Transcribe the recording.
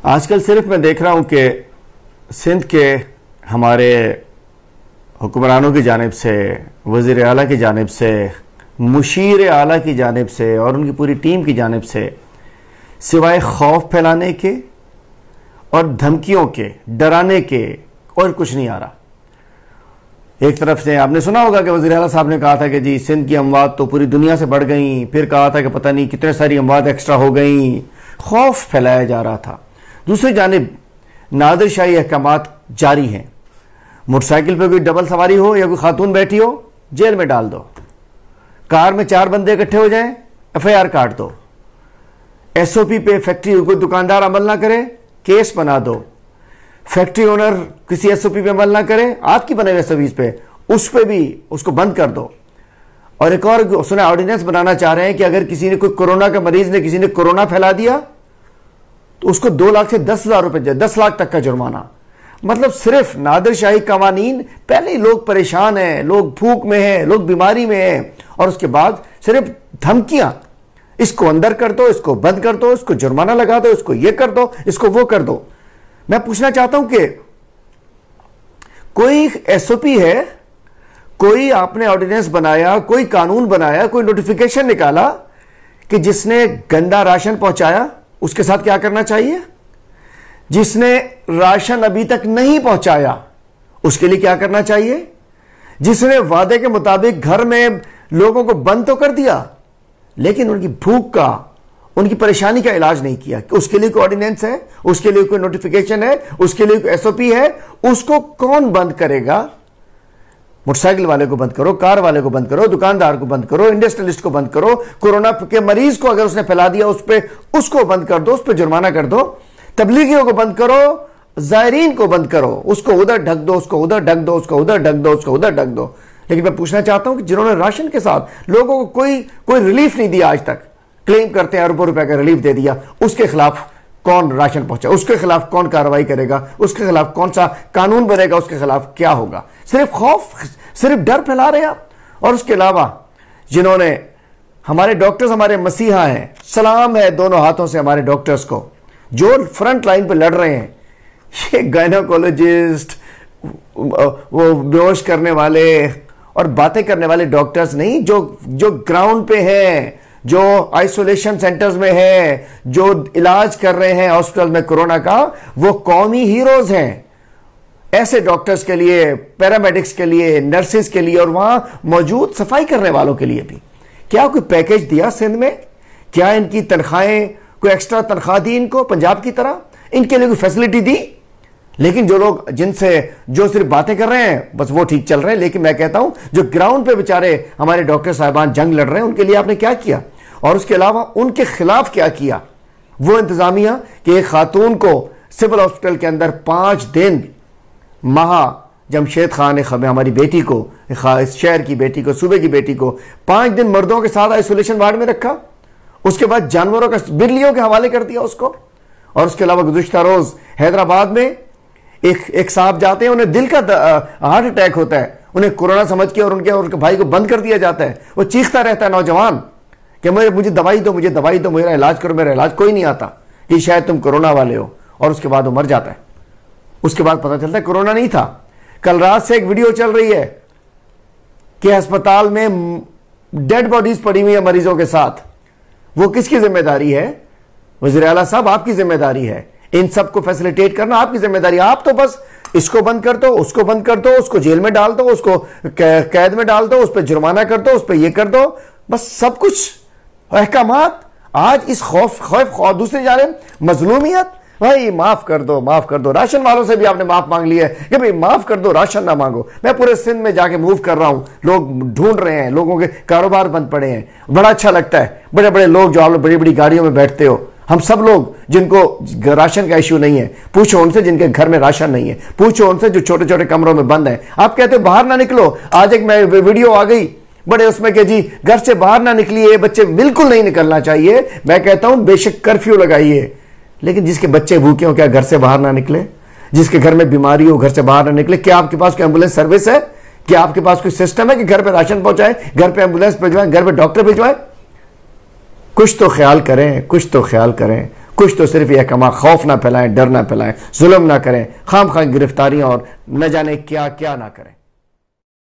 आजकल सिर्फ मैं देख रहा हूं कि सिंध के हमारे हुक्मरानों की जानिब से, वज़ीर आला की जानिब से, मुशीर आला की जानिब से और उनकी पूरी टीम की जानिब से सिवाय खौफ फैलाने के और धमकियों के, डराने के और कुछ नहीं आ रहा। एक तरफ से आपने सुना होगा कि वज़ीर आला साहब ने कहा था कि जी सिंध की अमवात तो पूरी दुनिया से बढ़ गई, फिर कहा था कि पता नहीं कितने सारी अमवात एक्स्ट्रा हो गई, खौफ फैलाया जा रहा था। दूसरी जानिब नादिरशाही अहकामात जारी हैं। मोटरसाइकिल पर कोई डबल सवारी हो या कोई खातून बैठी हो, जेल में डाल दो। कार में 4 बंदे इकट्ठे हो जाएं, FIR काट दो। SOP पे फैक्ट्री कोई दुकानदार अमल ना करे, केस बना दो। फैक्ट्री ओनर किसी SOP पे अमल ना करे, आपकी बने हुए सर्विस पे, उस पे भी उसको बंद कर दो। और एक और सुना ऑर्डिनेंस बनाना चाह रहे हैं कि अगर किसी ने कोई कोरोना का मरीज ने किसी ने कोरोना फैला दिया तो उसको 2 लाख से 10,000 रुपए, 10 लाख तक का जुर्माना। मतलब सिर्फ नादिरशाही कवानीन, पहले ही लोग परेशान हैं, लोग भूख में हैं, लोग बीमारी में हैं, और उसके बाद सिर्फ धमकियां, इसको अंदर कर दो, इसको बंद कर दो, इसको जुर्माना लगा दो, इसको ये कर दो, इसको वो कर दो। मैं पूछना चाहता हूं कि कोई SOP है, कोई आपने ऑर्डिनेंस बनाया, कोई कानून बनाया, कोई नोटिफिकेशन निकाला कि जिसने गंदा राशन पहुंचाया उसके साथ क्या करना चाहिए, जिसने राशन अभी तक नहीं पहुंचाया उसके लिए क्या करना चाहिए, जिसने वादे के मुताबिक घर में लोगों को बंद तो कर दिया लेकिन उनकी भूख का, उनकी परेशानी का इलाज नहीं किया, कि उसके लिए कोई ऑर्डिनेंस है, उसके लिए कोई नोटिफिकेशन है, उसके लिए कोई SOP है, उसको कौन बंद करेगा? मोटरसाइकिल वाले को बंद करो, कार वाले को बंद करो, दुकानदार को बंद करो, इंडस्ट्रियलिस्ट को बंद करो, कोरोना के मरीज को अगर उसने फैला दिया उस पे उसको बंद कर दो, उस पर जुर्माना कर दो, तबलीगियों को बंद करो, जायरीन को बंद करो, उसको उधर ढक दो, उसको उधर ढक दो, उसको उधर ढक दो, उसको उधर ढक दो। लेकिन मैं पूछना चाहता हूं कि जिन्होंने राशन के साथ लोगों को कोई रिलीफ नहीं दिया, आज तक क्लेम करते हैं अरबों रुपए का रिलीफ दे दिया, उसके खिलाफ कौन राशन पहुंचा, उसके खिलाफ कौन कार्रवाई करेगा, उसके खिलाफ कौन सा कानून बनेगा, उसके खिलाफ क्या होगा? सिर्फ खौफ, सिर्फ डर फैला रहे हैं आप। और उसके अलावा जिन्होंने, हमारे डॉक्टर्स हमारे मसीहा हैं, सलाम है दोनों हाथों से हमारे डॉक्टर्स को जो फ्रंट लाइन पे लड़ रहे हैं। ये गायनोकोलॉजिस्ट, वो बेहोश करने वाले और बातें करने वाले डॉक्टर्स नहीं, जो ग्राउंड पे हैं, जो आइसोलेशन सेंटर्स में है, जो इलाज कर रहे हैं हॉस्पिटल में कोरोना का, वो कौमी हीरोज हैं। ऐसे डॉक्टर्स के लिए, पैरामेडिक्स के लिए, नर्सेस के लिए और वहां मौजूद सफाई करने वालों के लिए भी क्या कोई पैकेज दिया सिंध में? क्या इनकी तनख्वाहें, कोई एक्स्ट्रा तनख्वाह दी इनको पंजाब की तरह? इनके लिए कोई फैसिलिटी दी? लेकिन जो लोग जिनसे जो सिर्फ बातें कर रहे हैं बस वो ठीक चल रहे हैं। लेकिन मैं कहता हूं जो ग्राउंड पे बेचारे हमारे डॉक्टर साहिबान जंग लड़ रहे हैं, उनके लिए आपने क्या किया? और उसके अलावा उनके खिलाफ क्या किया? वो इंतजामिया कि एक खातून को सिविल हॉस्पिटल के अंदर 5 दिन, जमशेद खान ने हमारी बेटी को, इस शहर की बेटी को, सूबे की बेटी को 5 दिन मर्दों के साथ आइसोलेशन वार्ड में रखा, उसके बाद जानवरों का, बिल्लियों के हवाले कर दिया उसको। और उसके अलावा गुज़िश्ता रोज हैदराबाद में एक साहब जाते हैं, उन्हें दिल का हार्ट अटैक होता है, उन्हें कोरोना समझ के और उनके भाई को बंद कर दिया जाता है। वो चीखता रहता है नौजवान कि मुझे दवाई दो, मुझे दवाई दो, मेरा इलाज करो, मेरा इलाज कोई नहीं आता, कि शायद तुम कोरोना वाले हो। और उसके बाद वो मर जाता है। उसके बाद पता चलता है कोरोना नहीं था। कल रात से एक वीडियो चल रही है कि अस्पताल में डेड बॉडीज पड़ी हुई है मरीजों के साथ। वो किसकी जिम्मेदारी है? वज़ीर आला साहब, आपकी जिम्मेदारी है। इन सबको फैसिलिटेट करना आपकी जिम्मेदारी। आप तो बस इसको बंद कर दो, उसको बंद कर दो, उसको जेल में डाल दो, उसको कैद में डाल दो, उस पर जुर्माना कर दो, उस पर यह कर दो, बस सब कुछ अहकामात। आज इस खौफ दूसरी जानिब मजलूमियत, भाई माफ कर दो, माफ कर दो। राशन वालों से भी आपने माफ मांग लिया है कि भाई माफ कर दो, राशन ना मांगो। मैं पूरे सिंध में जाके मूव कर रहा हूं, लोग ढूंढ रहे हैं, लोगों के कारोबार बंद पड़े हैं। बड़ा अच्छा लगता है, बड़े बड़े लोग जो आप लोग बड़ी बड़ी गाड़ियों में बैठते हो, हम सब लोग जिनको राशन का इश्यू नहीं है, पूछो उनसे जिनके घर में राशन नहीं है, पूछो उनसे जो छोटे छोटे कमरों में बंद है। आप कहते हो बाहर ना निकलो। आज एक वीडियो आ गई बड़े उसमें कि जी घर से बाहर ना निकलिए, बच्चे बिल्कुल नहीं निकलना चाहिए। मैं कहता हूं बेशक कर्फ्यू लगाइए, लेकिन जिसके बच्चे भूखे हो क्या घर से बाहर ना निकले? जिसके घर में बीमारी हो घर से बाहर ना निकले? क्या आपके पास कोई एम्बुलेंस सर्विस है? क्या आपके पास कोई सिस्टम है कि घर पे राशन पहुंचाए, घर पे एम्बुलेंस भिजवाएं, घर पे डॉक्टर भिजवाएं? कुछ तो ख्याल करें, कुछ तो ख्याल करें, कुछ तो सिर्फ यह कमा, खौफ ना फैलाएं, डर ना फैलाएं, जुल्म ना करें, खाम खां गिरफ्तारियां और न जाने क्या क्या ना करें।